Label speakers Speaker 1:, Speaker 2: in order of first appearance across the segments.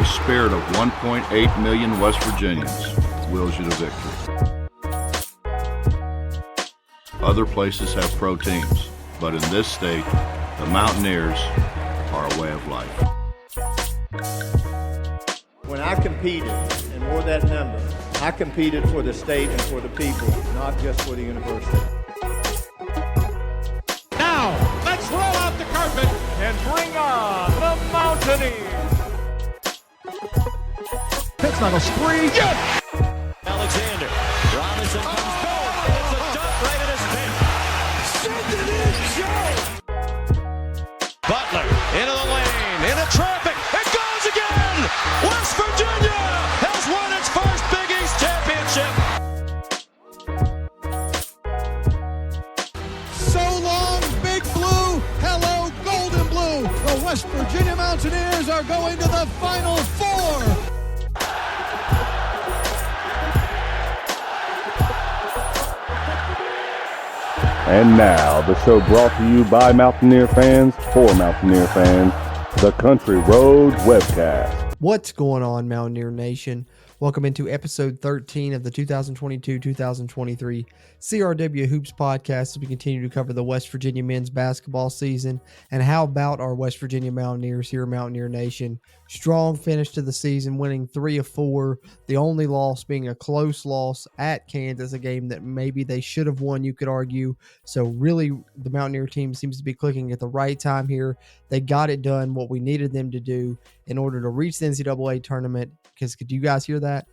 Speaker 1: the spirit of 1.8 million West Virginians wills you to victory. Other places have pro teams, but in this state, the Mountaineers are a way of life.
Speaker 2: When I competed and wore that number, I competed for the state and for the people, not just for the university.
Speaker 3: Now, let's roll out the carpet and bring on the Mountaineers.
Speaker 4: Pittsnuggle spree.
Speaker 3: Yes! Alexander. Robinson comes back. It's a dunk right at his feet. Send it in, Joe. Butler into the lane, into traffic. It goes again. West Virginia has won its first Big East championship.
Speaker 4: So long, Big Blue. Hello, Golden Blue. The West Virginia Mountaineers are going to the Final Four.
Speaker 5: And now, the show brought to you by Mountaineer fans, for Mountaineer fans, the Country Roads Webcast.
Speaker 6: What's going on, Mountaineer Nation? Welcome into episode 13 of the 2022-2023 CRW Hoops podcast as we continue to cover the West Virginia men's basketball season. And how about our West Virginia Mountaineers here, Mountaineer Nation? Strong finish to the season, winning 3 of 4. The only loss being a close loss at Kansas, a game that maybe they should have won, you could argue. So really, the Mountaineer team seems to be clicking at the right time here. They got it done, what we needed them to do in order to reach the NCAA tournament. Because could you guys hear that?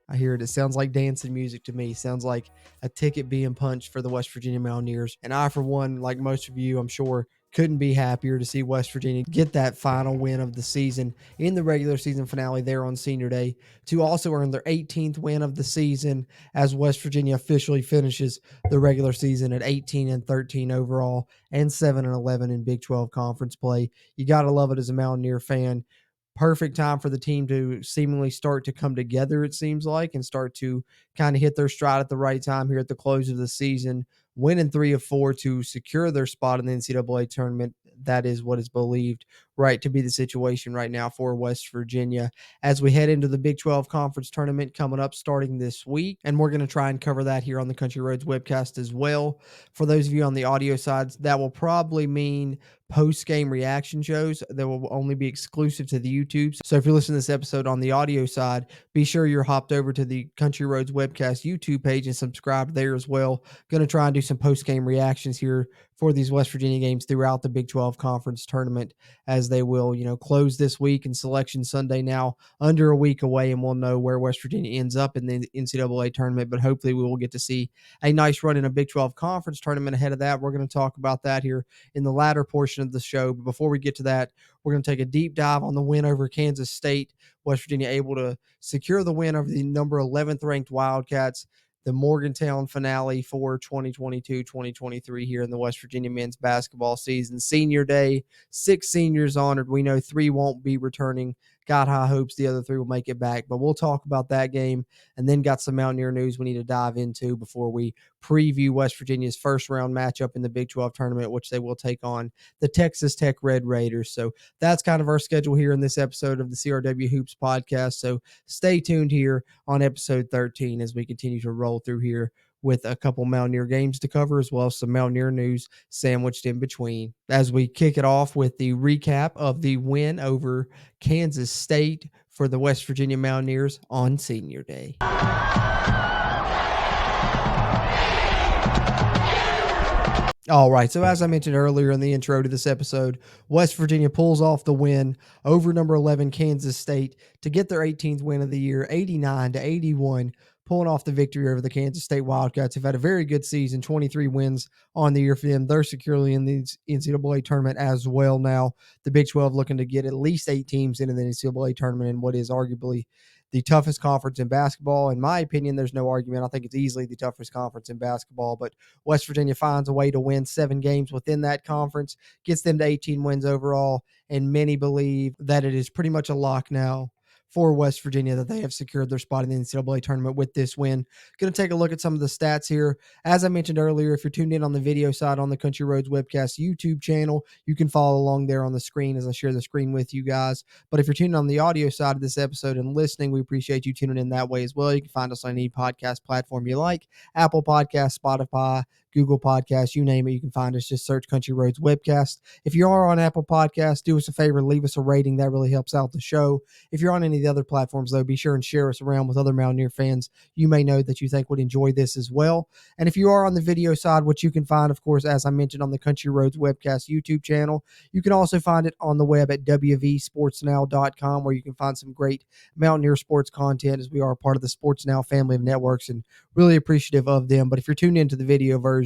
Speaker 6: I hear it. It sounds like dancing music to me. Sounds like a ticket being punched for the West Virginia Mountaineers. And I, for one, like most of you, I'm sure, couldn't be happier to see West Virginia get that final win of the season in the regular season finale there on Senior Day, to also earn their 18th win of the season as West Virginia officially finishes the regular season at 18-13 overall and 7-11 in Big 12 conference play. You got to love it as a Mountaineer fan. Perfect time for the team to seemingly start to come together, it seems like, and start to kind of hit their stride at the right time here at the close of the season, winning 3 of 4 to secure their spot in the NCAA tournament. That is what is believed right to be the situation right now for West Virginia as we head into the Big 12 conference tournament coming up starting this week. And we're going to try and cover that here on the Country Roads Webcast as well. For those of you on the audio sides, that will probably mean post-game reaction shows that will only be exclusive to the YouTube. So if you're listening to this episode on the audio side, be sure you're hopped over to the Country Roads Webcast YouTube page and subscribe there as well. Going to try and do some post-game reactions here for these West Virginia games throughout the Big 12 conference tournament as they will, close this week, and Selection Sunday now under a week away, and we'll know where West Virginia ends up in the NCAA tournament, but hopefully we will get to see a nice run in a Big 12 conference tournament ahead of that. We're going to talk about that here in the latter portion of the show, but before we get to that, we're going to take a deep dive on the win over Kansas State. West Virginia able to secure the win over the number 11th ranked Wildcats, the Morgantown finale for 2022-2023 here in the West Virginia men's basketball season. Senior Day, 6 seniors honored. We know 3 won't be returning. Got high hopes the other 3 will make it back, but we'll talk about that game and then got some Mountaineer news we need to dive into before we preview West Virginia's first round matchup in the Big 12 tournament, which they will take on the Texas Tech Red Raiders. So that's kind of our schedule here in this episode of the CRW Hoops podcast. So stay tuned here on episode 13 as we continue to roll through here with a couple Mountaineer games to cover, as well as some Mountaineer news sandwiched in between. As we kick it off with the recap of the win over Kansas State for the West Virginia Mountaineers on Senior Day. All right, so as I mentioned earlier in the intro to this episode, West Virginia pulls off the win over number 11 Kansas State to get their 18th win of the year, 89-81, pulling off the victory over the Kansas State Wildcats, who've had a very good season, 23 wins on the year for them. They're securely in the NCAA tournament as well now. The Big 12 looking to get at least 8 teams into the NCAA tournament in what is arguably the toughest conference in basketball. In my opinion, there's no argument. I think it's easily the toughest conference in basketball, but West Virginia finds a way to win 7 games within that conference, gets them to 18 wins overall, and many believe that it is pretty much a lock now for West Virginia that they have secured their spot in the NCAA tournament with this win. Going to take a look at some of the stats here. As I mentioned earlier, if you're tuned in on the video side on the Country Roads Webcast YouTube channel, you can follow along there on the screen as I share the screen with you guys. But if you're tuning on the audio side of this episode and listening, we appreciate you tuning in that way as well. You can find us on any podcast platform you like, Apple Podcasts, Spotify, Google Podcasts, you name it. You can find us. Just search Country Roads Webcast. If you are on Apple Podcasts, do us a favor, leave us a rating. That really helps out the show. If you're on any of the other platforms, though, be sure and share us around with other Mountaineer fans you may know that you think would enjoy this as well. And if you are on the video side, which you can find, of course, as I mentioned, on the Country Roads Webcast YouTube channel, you can also find it on the web at wvsportsnow.com, where you can find some great Mountaineer sports content, as we are part of the Sports Now family of networks and really appreciative of them. But if you're tuned into the video version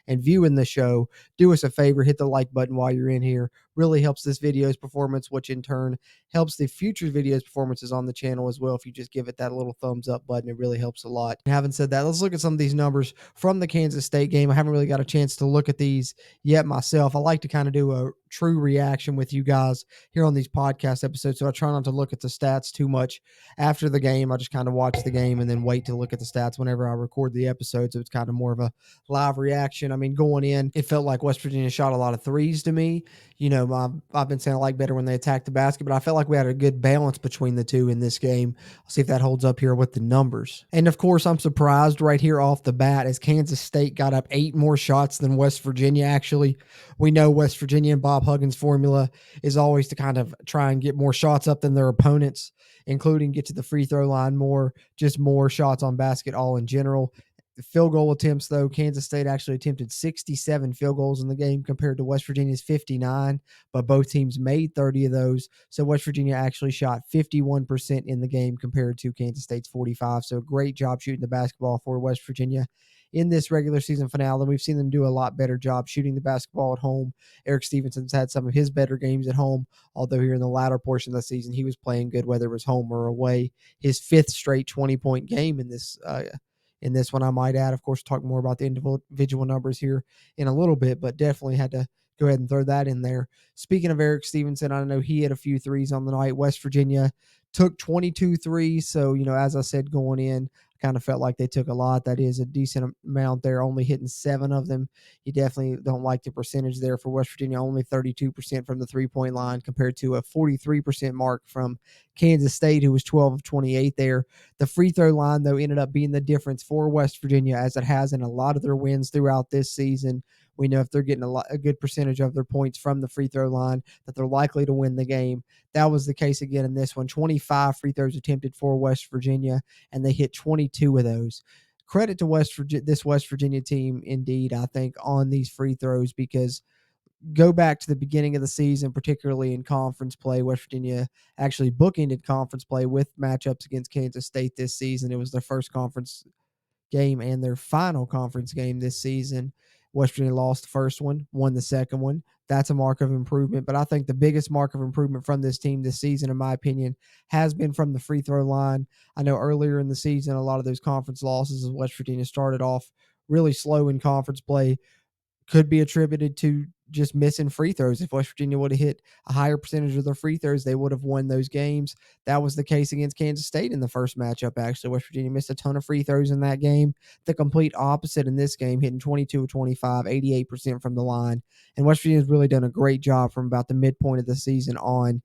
Speaker 6: and viewing the show, do us a favor, hit the like button while you're in here. Really helps this video's performance, which in turn helps the future videos performances on the channel as well. If you just give it that little thumbs up button, it really helps a lot. And having said that, let's look at some of these numbers from the Kansas State game. I haven't really got a chance to look at these yet myself. I like to kind of do a true reaction with you guys here on these podcast episodes, so I try not to look at the stats too much after the game. I just kind of watch the game and then wait to look at the stats whenever I record the episode, so it's kind of more of a live reaction. I mean, going in, it felt like West Virginia shot a lot of threes to me. You know, I've been saying I like better when they attack the basket, but I felt like we had a good balance between the two in this game. I'll see if that holds up here with the numbers. And of course, I'm surprised right here off the bat as Kansas State got up 8 more shots than West Virginia. Actually, we know West Virginia and Bob Huggins' formula is always to kind of try and get more shots up than their opponents, including get to the free throw line more, just more shots on basket all in general. The field goal attempts, though, Kansas State actually attempted 67 field goals in the game compared to West Virginia's 59, but both teams made 30 of those. So West Virginia actually shot 51% in the game compared to Kansas State's 45. So great job shooting the basketball for West Virginia in this regular season finale. We've seen them do a lot better job shooting the basketball at home. Eric Stevenson's had some of his better games at home, although here in the latter portion of the season, he was playing good, whether it was home or away. His 5th straight 20-point game in this one, I might add. Of course, talk more about the individual numbers here in a little bit, but definitely had to go ahead and throw that in there. Speaking of Eric Stevenson, I know he had a few threes on the night. West Virginia took 22 threes. So, you know, as I said, going in, I kind of felt like they took a lot. That is a decent amount there, only hitting 7 of them. You definitely don't like the percentage there for West Virginia, only 32% from the 3-point line compared to a 43% mark from Kansas State, who was 12 of 28 there. The free throw line, though, ended up being the difference for West Virginia, as it has in a lot of their wins throughout this season. We know if they're getting a good percentage of their points from the free throw line, that they're likely to win the game. That was the case again in this one. 25 free throws attempted for West Virginia, and they hit 22 of those. Credit to this West Virginia team, indeed, I think, on these free throws, because go back to the beginning of the season, particularly in conference play, West Virginia actually bookended conference play with matchups against Kansas State this season. It was their first conference game and their final conference game this season. West Virginia lost the first one, won the second one. That's a mark of improvement. But I think the biggest mark of improvement from this team this season, in my opinion, has been from the free throw line. I know earlier in the season, a lot of those conference losses as West Virginia started off really slow in conference play could be attributed to just missing free throws. If West Virginia would have hit a higher percentage of their free throws, they would have won those games. That was the case against Kansas State in the first matchup, actually. West Virginia missed a ton of free throws in that game. The complete opposite in this game, hitting 22 of 25, 88% from the line. And West Virginia's really done a great job from about the midpoint of the season on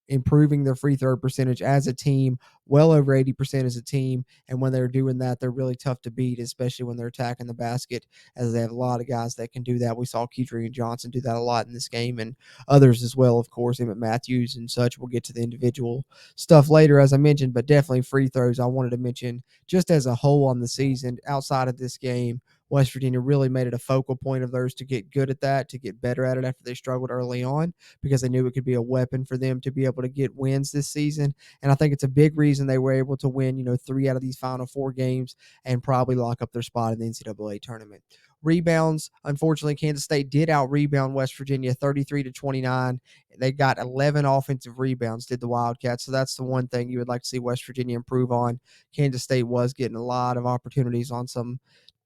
Speaker 6: improving their free throw percentage as a team, well over 80% as a team. And when they're doing that, they're really tough to beat, especially when they're attacking the basket, as they have a lot of guys that can do that. We saw Kedrian Johnson do that a lot in this game, and others as well, of course, Emmett Matthews and such. We'll get to the individual stuff later, as I mentioned, but definitely free throws I wanted to mention just as a whole on the season. Outside of this game, West Virginia really made it a focal point of theirs to get good at that, to get better at it after they struggled early on, because they knew it could be a weapon for them to be able to get wins this season. And I think it's a big reason they were able to win, 3 out of these final 4 games and probably lock up their spot in the NCAA tournament. Rebounds, unfortunately, Kansas State did out-rebound West Virginia 33-29. They got 11 offensive rebounds, did the Wildcats. So that's the one thing you would like to see West Virginia improve on. Kansas State was getting a lot of opportunities on some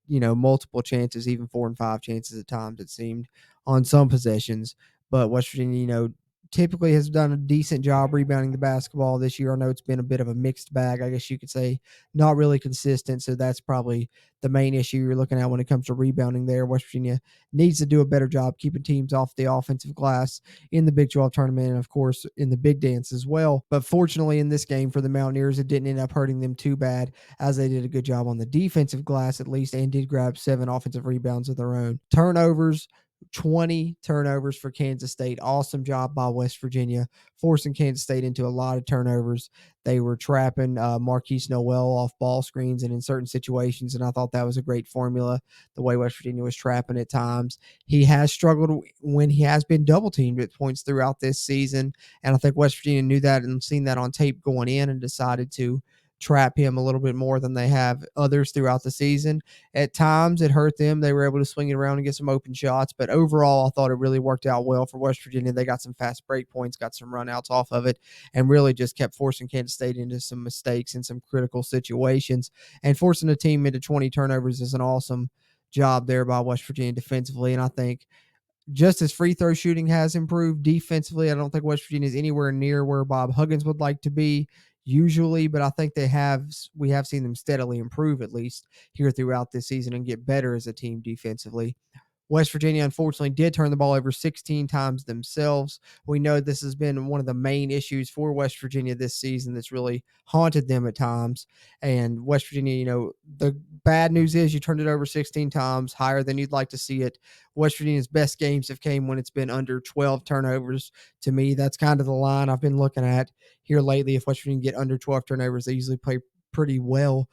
Speaker 6: multiple chances, even 4 and 5 chances at times, it seemed, on some possessions. But West Virginia, typically has done a decent job rebounding the basketball this year. I know it's been a bit of a mixed bag, I guess you could say, not really consistent. So that's probably the main issue you're looking at when it comes to rebounding there. West Virginia needs to do a better job keeping teams off the offensive glass in the Big 12 tournament and, of course, in the Big Dance as well. But fortunately, in this game for the Mountaineers, it didn't end up hurting them too bad, as they did a good job on the defensive glass at least and did grab 7 offensive rebounds of their own. Turnovers, 20 turnovers for Kansas State. Awesome job by West Virginia, forcing Kansas State into a lot of turnovers. They were trapping Marquise Noel off ball screens and in certain situations, and I thought that was a great formula, the way West Virginia was trapping at times. He has struggled when he has been double-teamed at points throughout this season, and I think West Virginia knew that and seen that on tape going in and decided to trap him a little bit more than they have others throughout the season. At times, it hurt them. They were able to swing it around and get some open shots, but overall, I thought it really worked out well for West Virginia. They got some fast break points, got some runouts off of it, and really just kept forcing Kansas State into some mistakes in some critical situations. And forcing a team into 20 turnovers is an awesome job there by West Virginia defensively, and I think just as free throw shooting has improved defensively, I don't think West Virginia is anywhere near where Bob Huggins would like to be usually, but I think we have seen them steadily improve, at least here throughout this season, and get better as a team defensively. West Virginia, unfortunately, did turn the ball over 16 times themselves. We know this has been one of the main issues for West Virginia this season that's really haunted them at times. And West Virginia, the bad news is you turned it over 16 times, higher than you'd like to see it. West Virginia's best games have came when it's been under 12 turnovers. To me, that's kind of the line I've been looking at here lately. If West Virginia get under 12 turnovers, they usually play pretty well.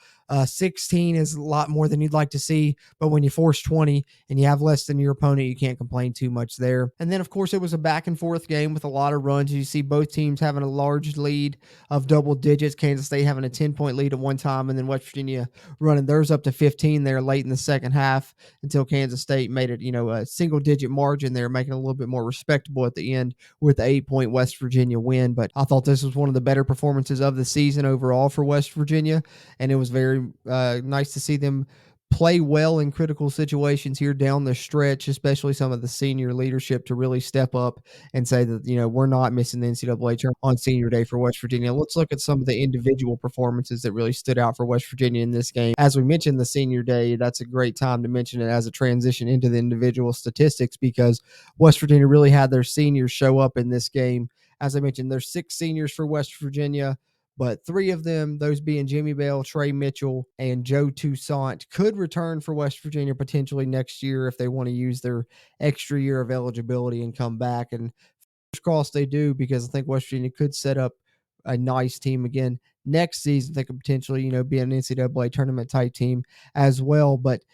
Speaker 6: 16 is a lot more than you'd like to see, but when you force 20 and you have less than your opponent, you can't complain too much there. And then, of course, it was a back and forth game with a lot of runs. You see both teams having a large lead of double digits. Kansas State having a 10-point lead at one time, and then West Virginia running theirs up to 15 there late in the second half until Kansas State made it, a single-digit margin there, making it a little bit more respectable at the end with the 8-point West Virginia win. But I thought this was one of the better performances of the season overall for West Virginia, and it was very nice to see them play well in critical situations here down the stretch, especially some of the senior leadership to really step up and say that, we're not missing the NCAA tournament on senior day for West Virginia. Let's look at some of the individual performances that really stood out for West Virginia in this game. As we mentioned, the senior day, that's a great time to mention it as a transition into the individual statistics, because West Virginia really had their seniors show up in this game. As I mentioned, there's 6 seniors for West Virginia, but 3 of them, those being Jimmy Bell, Trey Mitchell, and Joe Toussaint, could return for West Virginia potentially next year if they want to use their extra year of eligibility and come back. And fingers crossed they do, because I think West Virginia could set up a nice team again next season. They could potentially, be an NCAA tournament type team as well. But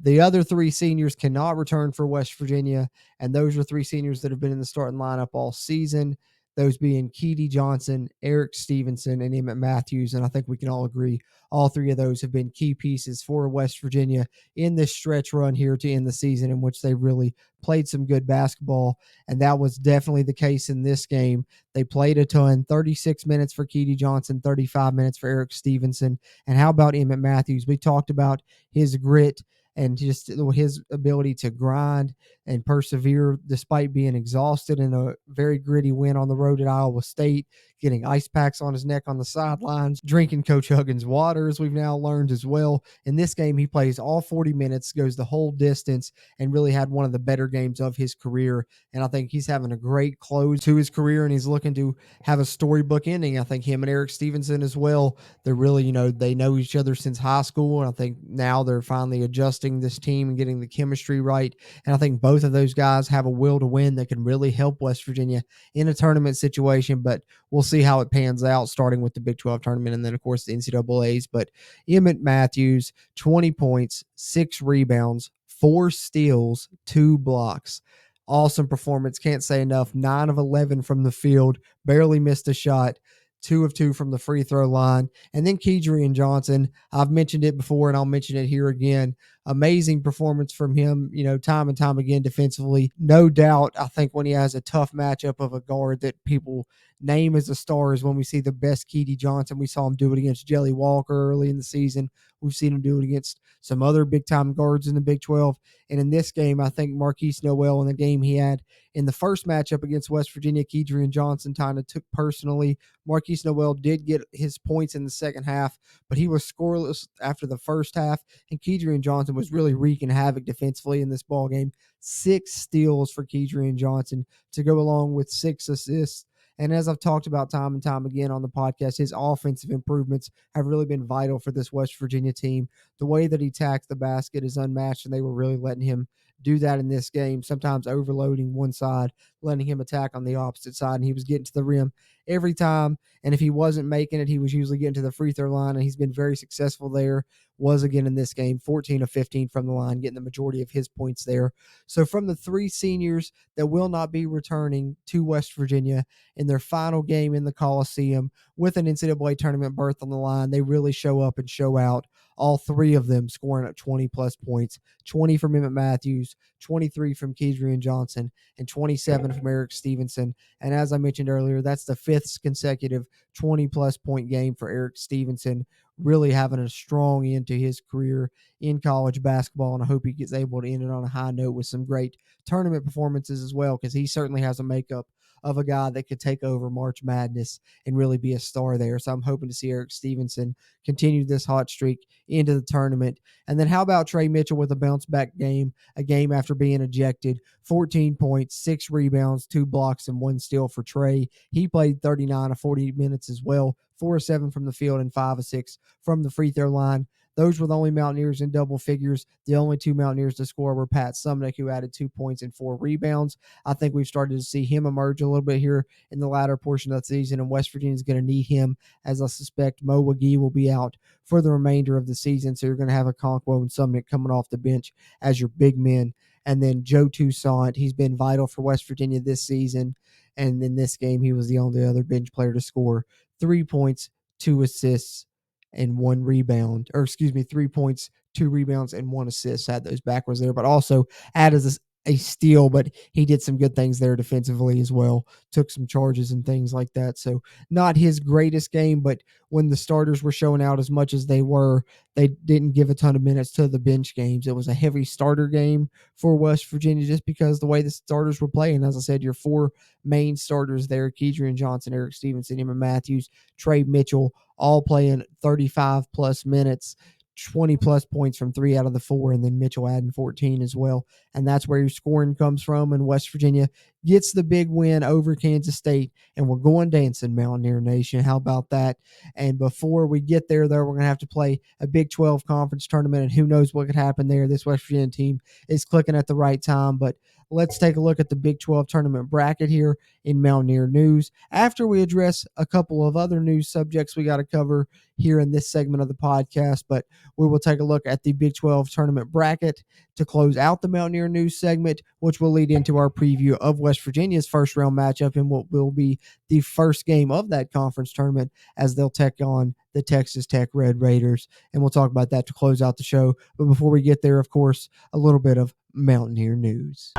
Speaker 6: the other 3 seniors cannot return for West Virginia, and those are 3 seniors that have been in the starting lineup all season. Those being Keedy Johnson, Eric Stevenson, and Emmett Matthews. And I think we can all agree all 3 of those have been key pieces for West Virginia in this stretch run here to end the season, in which they really played some good basketball. And that was definitely the case in this game. They played a ton, 36 minutes for Keedy Johnson, 35 minutes for Eric Stevenson. And how about Emmett Matthews? We talked about his grit and just his ability to grind and persevere despite being exhausted in a very gritty win on the road at Iowa State, getting ice packs on his neck on the sidelines, drinking Coach Huggins' water, as we've now learned as well. In this game, he plays all 40 minutes, goes the whole distance, and really had one of the better games of his career. And I think he's having a great close to his career, and he's looking to have a storybook ending. I think him and Eric Stevenson as well, they're really, they know each other since high school, and I think now they're finally adjusting this team and getting the chemistry right. And I think both of those guys have a will to win that can really help West Virginia in a tournament situation, but we'll see how it pans out, starting with the Big 12 tournament and then, of course, the NCAAs. But Emmett Matthews, 20 points, 6 rebounds, 4 steals, 2 blocks. Awesome performance. Can't say enough. 9 of 11 from the field, barely missed a shot. 2 of 2 from the free throw line. And then Keedrian Johnson, I've mentioned it before and I'll mention it here again. amazing performance from him, time and time again defensively. No doubt, I think when he has a tough matchup of a guard that people name as a star is when we see the best Keedy Johnson. We saw him do it against Jelly Walker early in the season. We've seen him do it against some other big-time guards in the Big 12. And in this game, I think Marquise Noel, in the game he had in the first matchup against West Virginia, Keedrian Johnson kind of took personally. Marquise Noel did get his points in the second half, but he was scoreless after the first half, and Keedrian Johnson was really wreaking havoc defensively in this ball game. 6 steals for Keedrian Johnson to go along with 6 assists. And as I've talked about time and time again on the podcast, his offensive improvements have really been vital for this West Virginia team. The way that he attacks the basket is unmatched, and they were really letting him do that in this game, sometimes overloading one side, letting him attack on the opposite side, and he was getting to the rim every time. And if he wasn't making it, he was usually getting to the free throw line, and he's been very successful there. Was again in this game, 14 of 15 from the line, getting the majority of his points there. So from the 3 seniors that will not be returning to West Virginia in their final game in the Coliseum with an NCAA tournament berth on the line, they really show up and show out. All 3 of them scoring at 20-plus points, 20 from Emmett Matthews, 23 from Keedrian Johnson, and 27 from Eric Stevenson. And as I mentioned earlier, that's the 5th consecutive 20-plus point game for Eric Stevenson, really having a strong end to his career in college basketball, and I hope he gets able to end it on a high note with some great tournament performances as well, because he certainly has a makeup of a guy that could take over March Madness and really be a star there. So I'm hoping to see Eric Stevenson continue this hot streak into the tournament. And then how about Trey Mitchell with a bounce-back game, a game after being ejected, 14 points, 6 rebounds, 2 blocks, and 1 steal for Trey. He played 39 of 40 minutes as well, 4 of 7 from the field and 5 of 6 from the free throw line. Those were the only Mountaineers in double figures. The only 2 Mountaineers to score were Pat Sumnick, who added 2 points and 4 rebounds. I think we've started to see him emerge a little bit here in the latter portion of the season, and West Virginia is going to need him, as I suspect Mo McGee will be out for the remainder of the season. So you're going to have a Conquo and Sumnick coming off the bench as your big men. And then Joe Toussaint, he's been vital for West Virginia this season. And in this game, he was the only other bench player to score 3 points, 2 assists, and 1 rebound, 3 points, 2 rebounds, and 1 assist. Had those backwards there, but also added a steal, but he did some good things there defensively as well. Took some charges and things like that. So not his greatest game, but when the starters were showing out as much as they were, they didn't give a ton of minutes to the bench games. It was a heavy starter game for West Virginia just because the way the starters were playing. As I said, your 4 main starters there, Keedrian Johnson, Eric Stevenson, Emmett Matthews, Trey Mitchell, all playing 35-plus minutes, 20-plus points from 3 out of the 4, and then Mitchell adding 14 as well. And that's where your scoring comes from, and West Virginia gets the big win over Kansas State, and we're going dancing, Mountaineer Nation. How about that? And before we get there, though, we're going to have to play a Big 12 conference tournament, and who knows what could happen there. This West Virginia team is clicking at the right time, but let's take a look at the Big 12 tournament bracket here in Mountaineer News. After we address a couple of other news subjects we got to cover here in this segment of the podcast, but we will take a look at the Big 12 tournament bracket to close out the Mountaineer News segment, which will lead into our preview of West Virginia's first round matchup and what will be the first game of that conference tournament as they'll take on the Texas Tech Red Raiders. And we'll talk about that to close out the show. But before we get there, of course, a little bit of Mountaineer News.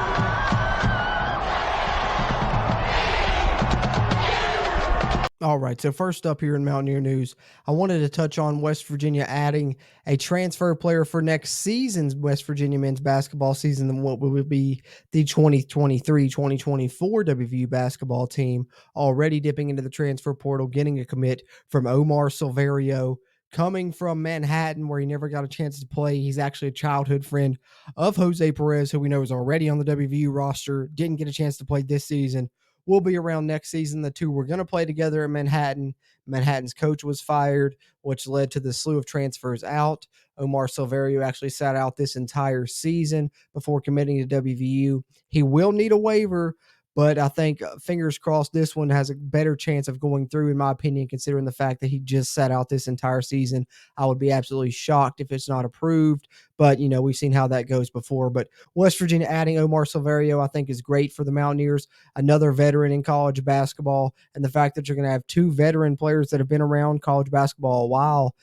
Speaker 6: All right, so first up here in Mountaineer News, I wanted to touch on West Virginia adding a transfer player for next season's West Virginia men's basketball season and what will be the 2023-2024 WVU basketball team, already dipping into the transfer portal, getting a commit from Omar Silverio, coming from Manhattan, where he never got a chance to play. He's actually a childhood friend of Jose Perez, who we know is already on the WVU roster, didn't get a chance to play this season. Will be around next season. The two were going to play together in Manhattan. Manhattan's coach was fired, which led to the slew of transfers out. Omar Silverio actually sat out this entire season before committing to WVU. He will need a waiver, but I think, fingers crossed, this one has a better chance of going through, in my opinion, considering the fact that he just sat out this entire season. I would be absolutely shocked if it's not approved, but, we've seen how that goes before. But West Virginia adding Omar Silverio, I think, is great for the Mountaineers, another veteran in college basketball, and the fact that you're going to have 2 veteran players that have been around college basketball a while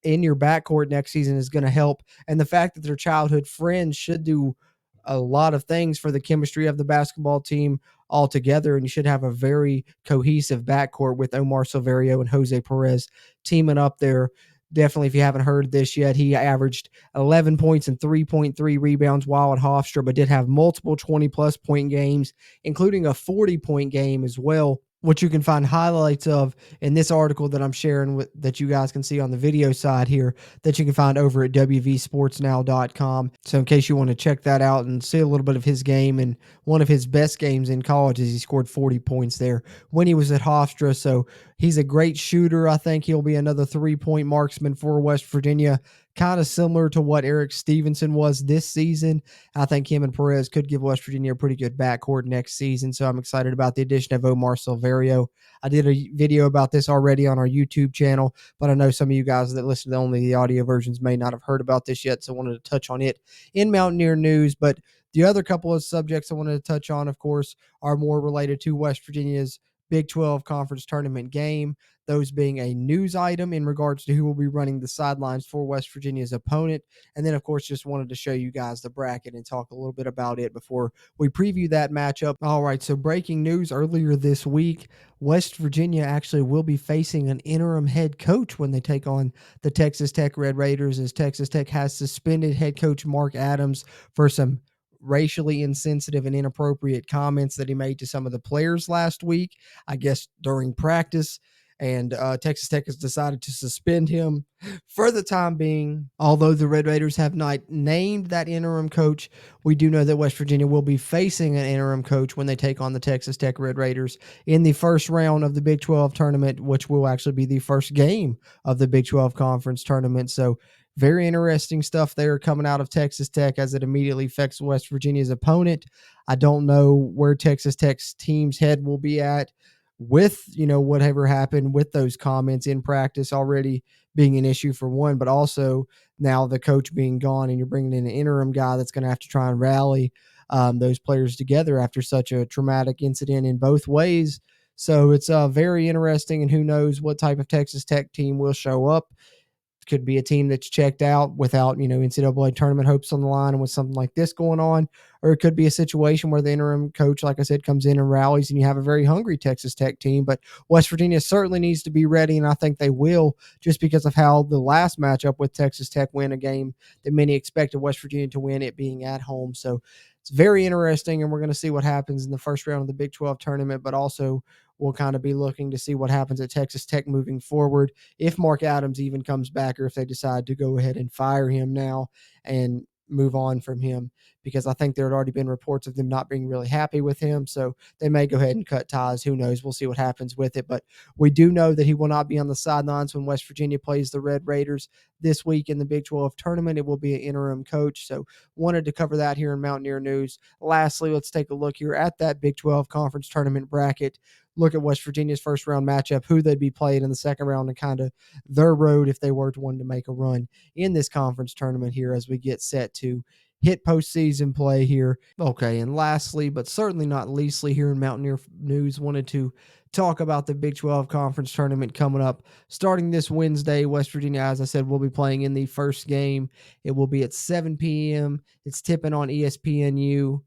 Speaker 6: in your backcourt next season is going to help. And the fact that they're childhood friends should do a lot of things for the chemistry of the basketball team altogether. And you should have a very cohesive backcourt with Omar Silverio and Jose Perez teaming up there. Definitely, if you haven't heard this yet, he averaged 11 points and 3.3 rebounds while at Hofstra, but did have multiple 20-plus point games, including a 40-point game as well, which you can find highlights of in this article that I'm sharing with, that you guys can see on the video side here, that you can find over at wvsportsnow.com. So in case you want to check that out and see a little bit of his game, and one of his best games in college is he scored 40 points there when he was at Hofstra. So he's a great shooter. I think he'll be another 3-point marksman for West Virginia, kind of similar to what Eric Stevenson was this season. I think him and Perez could give West Virginia a pretty good backcourt next season, so I'm excited about the addition of Omar Silverio. I did a video about this already on our YouTube channel, but I know some of you guys that listen to only the audio versions may not have heard about this yet, so I wanted to touch on it in Mountaineer news. But the other couple of subjects I wanted to touch on, of course, are more related to West Virginia's Big 12 Conference Tournament game, those being a news item in regards to who will be running the sidelines for West Virginia's opponent. And then, of course, just wanted to show you guys the bracket and talk a little bit about it before we preview that matchup. All right, so breaking news earlier this week, West Virginia actually will be facing an interim head coach when they take on the Texas Tech Red Raiders, as Texas Tech has suspended head coach Mark Adams for some racially insensitive and inappropriate comments that he made to some of the players last week, I guess during practice. And Texas Tech has decided to suspend him for the time being. Although the Red Raiders have not named that interim coach, we do know that West Virginia will be facing an interim coach when they take on the Texas Tech Red Raiders in the first round of the Big 12 tournament, which will actually be the first game of the Big 12 conference tournament. So very interesting stuff there coming out of Texas Tech, as it immediately affects West Virginia's opponent. I don't know where Texas Tech's team's head will be at with, whatever happened with those comments in practice already being an issue for one, but also now the coach being gone and you're bringing in an interim guy that's going to have to try and rally those players together after such a traumatic incident in both ways. So it's very interesting, and who knows what type of Texas Tech team will show up. Could be a team that's checked out without, NCAA tournament hopes on the line and with something like this going on. Or it could be a situation where the interim coach, like I said, comes in and rallies and you have a very hungry Texas Tech team. But West Virginia certainly needs to be ready, and I think they will, just because of how the last matchup with Texas Tech went, a game that many expected West Virginia to win, it being at home. So it's very interesting, and we're going to see what happens in the first round of the Big 12 tournament, but also we'll kind of be looking to see what happens at Texas Tech moving forward, if Mark Adams even comes back, or if they decide to go ahead and fire him now and move on from him, because I think there had already been reports of them not being really happy with him. So they may go ahead and cut ties. Who knows? We'll see what happens with it. But we do know that he will not be on the sidelines when West Virginia plays the Red Raiders this week in the Big 12 tournament. It will be an interim coach. So wanted to cover that here in Mountaineer News. Lastly, let's take a look here at that Big 12 conference tournament bracket. Look at West Virginia's first round matchup, who they'd be playing in the second round, and kind of their road if they were to want to make a run in this conference tournament here as we get set to hit postseason play here. Okay, and lastly, but certainly not leastly, here in Mountaineer News, wanted to talk about the Big 12 conference tournament coming up starting this Wednesday. West Virginia, as I said, will be playing in the first game. It will be at 7 p.m. It's tipping on ESPNU.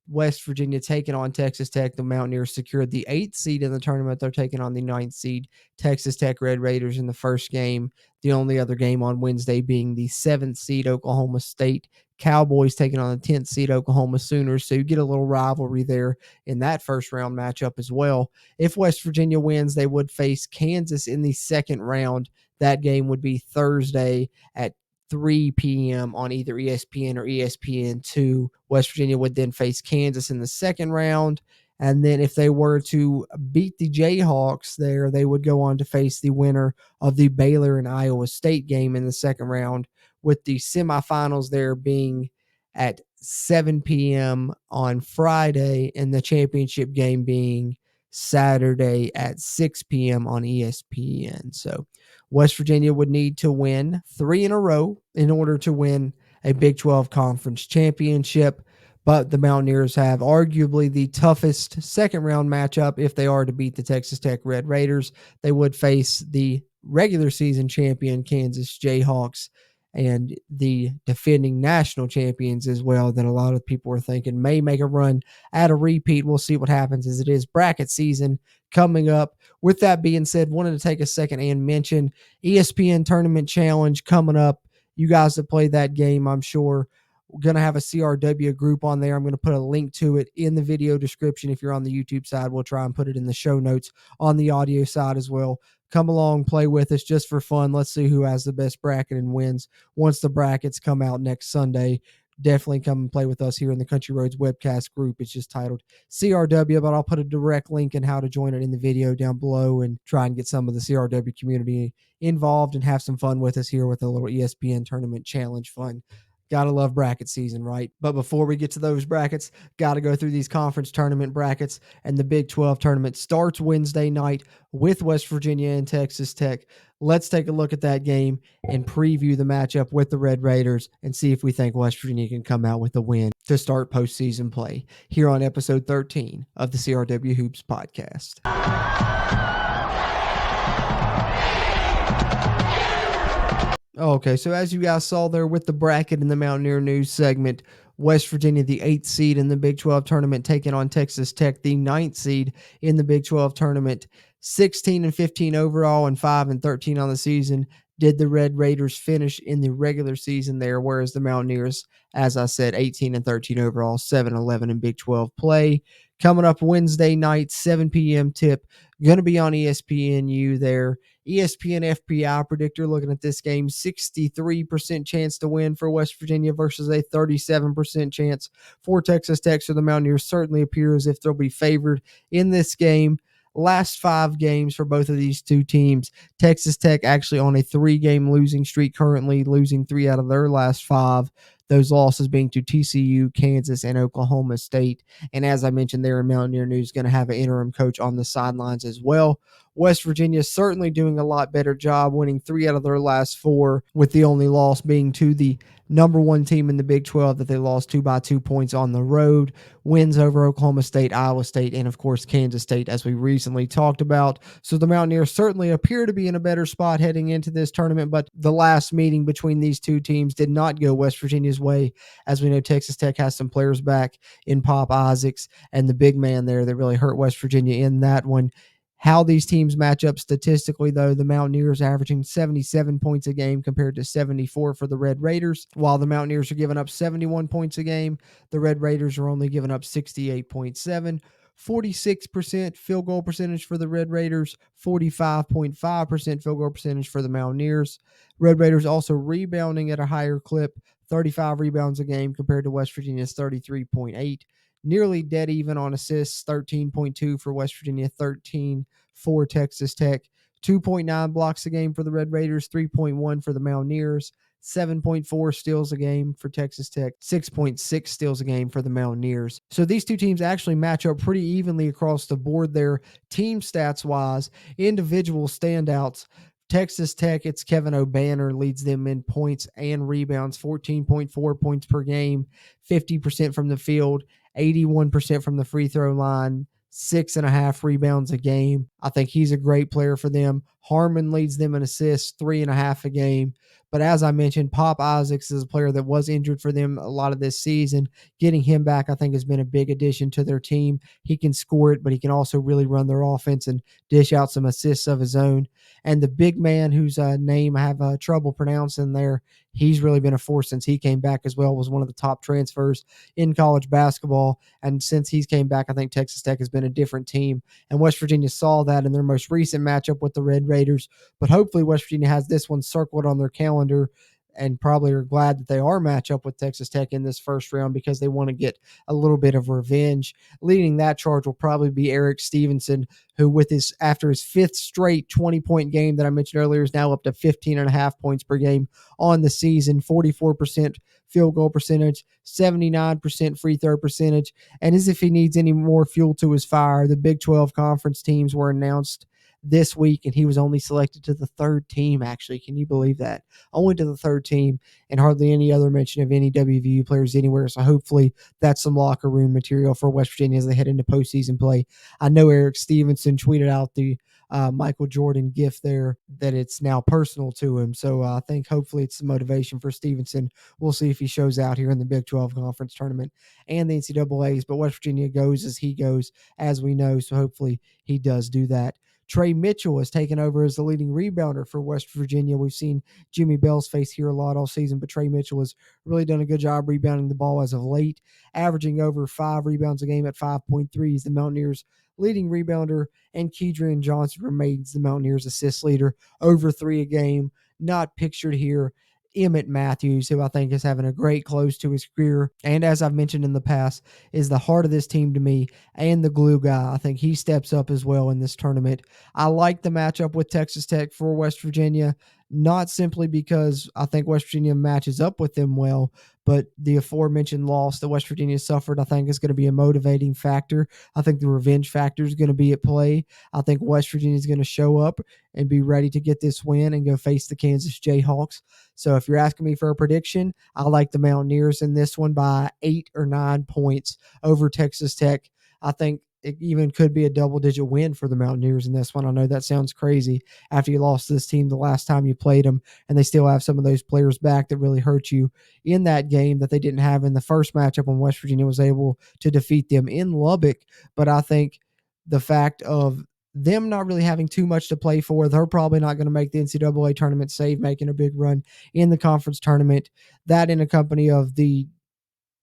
Speaker 6: West Virginia taking on Texas Tech. The Mountaineers secured the 8th seed in the tournament. They're taking on the 9th seed Texas Tech Red Raiders in the first game. The only other game on Wednesday being the 7th seed Oklahoma State Cowboys taking on the 10th seed Oklahoma Sooners. So you get a little rivalry there in that first round matchup as well. If West Virginia wins, they would face Kansas in the second round. That game would be Thursday at 3 p.m. on either ESPN or ESPN2. West Virginia would then face Kansas in the second round. And then if they were to beat the Jayhawks there, they would go on to face the winner of the Baylor and Iowa State game in the second round, with the semifinals there being at 7 p.m. on Friday and the championship game being Saturday at 6 p.m. on ESPN. So West Virginia would need to win 3 in a row in order to win a Big 12 conference championship. But the Mountaineers have arguably the toughest second round matchup if they are to beat the Texas Tech Red Raiders. They would face the regular season champion Kansas Jayhawks and the defending national champions as well, that a lot of people are thinking may make a run at a repeat. We'll see what happens, as it is bracket season coming up. With that being said, wanted to take a second and mention ESPN Tournament Challenge coming up. You guys that play that game, I'm sure, we're going to have a CRW group on there. I'm going to put a link to it in the video description. If you're on the YouTube side, we'll try and put it in the show notes on the audio side as well. Come along, play with us just for fun. Let's see who has the best bracket and wins once the brackets come out next Sunday. Definitely come and play with us here in the Country Roads Webcast group. It's just titled CRW, but I'll put a direct link in how to join it in the video down below and try and get some of the CRW community involved and have some fun with us here with a little ESPN Tournament Challenge fun. Gotta love bracket season, right? But before we get to those brackets, gotta go through these conference tournament brackets. And the Big 12 tournament starts Wednesday night with West Virginia and Texas Tech. Let's take a look at that game and preview the matchup with the Red Raiders and see if we think West Virginia can come out with a win to start postseason play here on episode 13 of the CRW Hoops podcast. Okay, so as you guys saw there with the bracket in the Mountaineer News segment, West Virginia, the 8th seed in the Big 12 tournament, taking on Texas Tech, the 9th seed in the Big 12 tournament. 16-15 overall and 5-13 on the season. Did the Red Raiders finish in the regular season there, whereas the Mountaineers, as I said, 18-13 overall, 7-11 in Big 12 play. Coming up Wednesday night, 7 p.m. tip, going to be on ESPNU there. ESPN FPI predictor looking at this game, 63% chance to win for West Virginia versus a 37% chance for Texas Tech. So the Mountaineers certainly appear as if they'll be favored in this game. Last 5 games for both of these two teams. Texas Tech actually on a 3-game losing streak, currently losing 3 out of their last 5. Those losses being to TCU, Kansas, and Oklahoma State. And as I mentioned there in Mountaineer News, going to have an interim coach on the sidelines as well. West Virginia certainly doing a lot better job, winning 3 out of their last 4, with the only loss being to the number 1 team in the Big 12 that they lost to by 2 points on the road. Wins over Oklahoma State, Iowa State, and of course Kansas State, as we recently talked about. So the Mountaineers certainly appear to be in a better spot heading into this tournament, but the last meeting between these two teams did not go West Virginia's way. As we know, Texas Tech has some players back in Pop Isaacs and the big man there that really hurt West Virginia in that one. How these teams match up statistically, though, the Mountaineers averaging 77 points a game compared to 74 for the Red Raiders. While the Mountaineers are giving up 71 points a game, the Red Raiders are only giving up 68.7. 46% field goal percentage for the Red Raiders, 45.5% field goal percentage for the Mountaineers. Red Raiders also rebounding at a higher clip, 35 rebounds a game compared to West Virginia's 33.8. Nearly dead even on assists, 13.2 for West Virginia, 13 for Texas Tech. 2.9 blocks a game for the Red Raiders, 3.1 for the Mountaineers, 7.4 steals a game for Texas Tech, 6.6 steals a game for the Mountaineers. So these two teams actually match up pretty evenly across the board there, team stats-wise. Individual standouts, Texas Tech, it's Kevin O'Banner leads them in points and rebounds, 14.4 points per game, 50% from the field, 81% from the free throw line, 6.5 rebounds a game. I think he's a great player for them. Harmon leads them in assists, 3.5 a game. But as I mentioned, Pop Isaacs is a player that was injured for them a lot of this season. Getting him back, I think, has been a big addition to their team. He can score it, but he can also really run their offense and dish out some assists of his own. And the big man whose name I have trouble pronouncing there, he's really been a force since he came back as well, was one of the top transfers in college basketball. And since he's came back, I think Texas Tech has been a different team. And West Virginia saw that in their most recent matchup with the Red Raiders. But hopefully West Virginia has this one circled on their calendar and probably are glad that they are matched up with Texas Tech in this first round because they want to get a little bit of revenge. Leading that charge will probably be Eric Stevenson, who after his 5th straight 20-point game that I mentioned earlier is now up to 15.5 points per game on the season, 44% field goal percentage, 79% free throw percentage. And as if he needs any more fuel to his fire, the Big 12 conference teams were announced this week, and he was only selected to the 3rd team, actually. Can you believe that? Only to the 3rd team, and hardly any other mention of any WVU players anywhere. So hopefully that's some locker room material for West Virginia as they head into postseason play. I know Eric Stevenson tweeted out the Michael Jordan gift there, that it's now personal to him. So I think hopefully it's the motivation for Stevenson. We'll see if he shows out here in the Big 12 Conference Tournament and the NCAAs, but West Virginia goes as he goes, as we know, so hopefully he does do that. Trey Mitchell has taken over as the leading rebounder for West Virginia. We've seen Jimmy Bell's face here a lot all season, but Trey Mitchell has really done a good job rebounding the ball as of late, averaging over 5 rebounds a game at 5.3. He's the Mountaineers' leading rebounder, and Kedrian Johnson remains the Mountaineers' assist leader, over 3 a game. Not pictured here, Emmett Matthews, who I think is having a great close to his career, and as I've mentioned in the past, is the heart of this team to me and the glue guy. I think he steps up as well in this tournament. I like the matchup with Texas Tech for West Virginia, not simply because I think West Virginia matches up with them well, but the aforementioned loss that West Virginia suffered, I think, is going to be a motivating factor. I think the revenge factor is going to be at play. I think West Virginia is going to show up and be ready to get this win and go face the Kansas Jayhawks. So if you're asking me for a prediction, I like the Mountaineers in this one by 8 or 9 points over Texas Tech. I think it even could be a double-digit win for the Mountaineers in this one. I know that sounds crazy after you lost to this team the last time you played them, and they still have some of those players back that really hurt you in that game that they didn't have in the first matchup when West Virginia was able to defeat them in Lubbock. But I think the fact of them not really having too much to play for, they're probably not going to make the NCAA tournament, save making a big run in the conference tournament. That in a company of the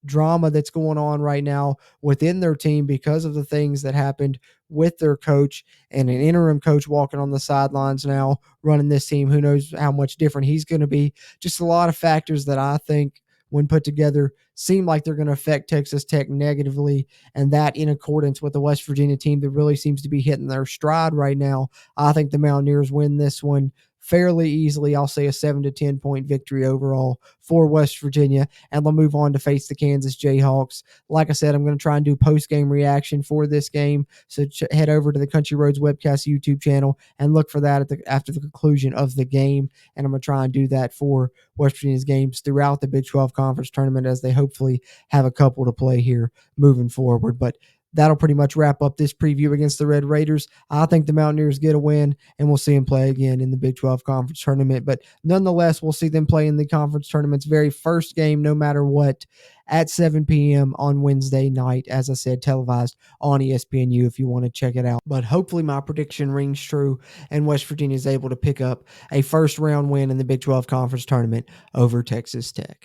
Speaker 6: drama that's going on right now within their team because of the things that happened with their coach and an interim coach walking on the sidelines now running this team. Who knows how much different he's going to be. Just a lot of factors that I think, when put together, seem like they're going to affect Texas Tech negatively, and that in accordance with the West Virginia team that really seems to be hitting their stride right now. I think the Mountaineers win this one fairly easily. I'll say a 7 to 10 point victory overall for West Virginia, and they'll move on to face the Kansas Jayhawks. Like I said, I'm going to try and do post-game reaction for this game, so head over to the Country Roads Webcast YouTube channel and look for that after the conclusion of the game, and I'm going to try and do that for West Virginia's games throughout the Big 12 Conference Tournament as they hopefully have a couple to play here moving forward. But that'll pretty much wrap up this preview against the Red Raiders. I think the Mountaineers get a win, and we'll see them play again in the Big 12 Conference Tournament. But nonetheless, we'll see them play in the conference tournament's very first game, no matter what, at 7 p.m. on Wednesday night, as I said, televised on ESPNU if you want to check it out. But hopefully my prediction rings true, and West Virginia is able to pick up a first-round win in the Big 12 Conference Tournament over Texas Tech.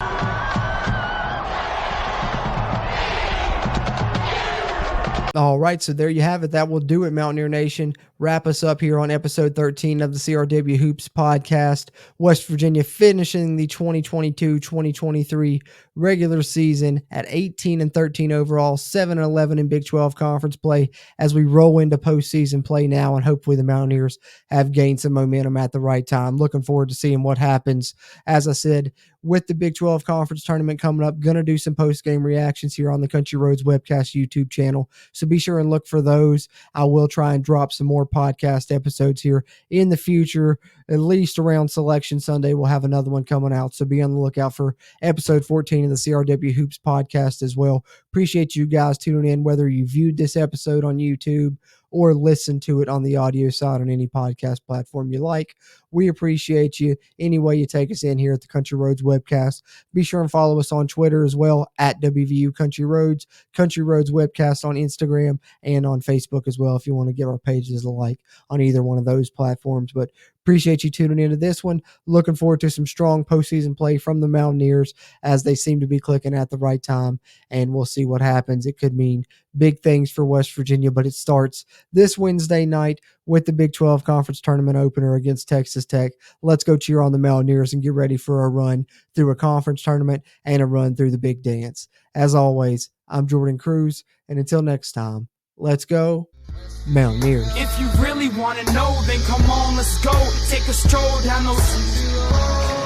Speaker 6: All right, so there you have it. That will do it, Mountaineer Nation. Wrap us up here on episode 13 of the CRW Hoops podcast. West Virginia finishing the 2022-2023 regular season at 18-13 overall, 7-11 in Big 12 conference play as we roll into postseason play now, and hopefully the Mountaineers have gained some momentum at the right time. Looking forward to seeing what happens. As I said, with the Big 12 Conference Tournament coming up, going to do some post-game reactions here on the Country Roads Webcast YouTube channel, so be sure and look for those. I will try and drop some more podcast episodes here in the future. At least around Selection Sunday, we'll have another one coming out, so be on the lookout for episode 14 of the CRW Hoops podcast as well. Appreciate you guys tuning in, whether you viewed this episode on YouTube or listen to it on the audio side on any podcast platform you like. We appreciate you any way you take us in here at the Country Roads Webcast. Be sure and follow us on Twitter as well, at WVU Country Roads Webcast on Instagram, and on Facebook as well if you want to give our pages a like on either one of those platforms. But appreciate you tuning into this one. Looking forward to some strong postseason play from the Mountaineers as they seem to be clicking at the right time, and we'll see what happens. It could mean big things for West Virginia, but it starts this Wednesday night with the Big 12 Conference Tournament opener against Texas Tech. Let's go cheer on the Mountaineers and get ready for a run through a conference tournament and a run through the big dance. As always, I'm Jordan Cruz, and until next time, let's go Mountaineers.
Speaker 7: If you really want to know, then come on, let's go. Take a stroll down those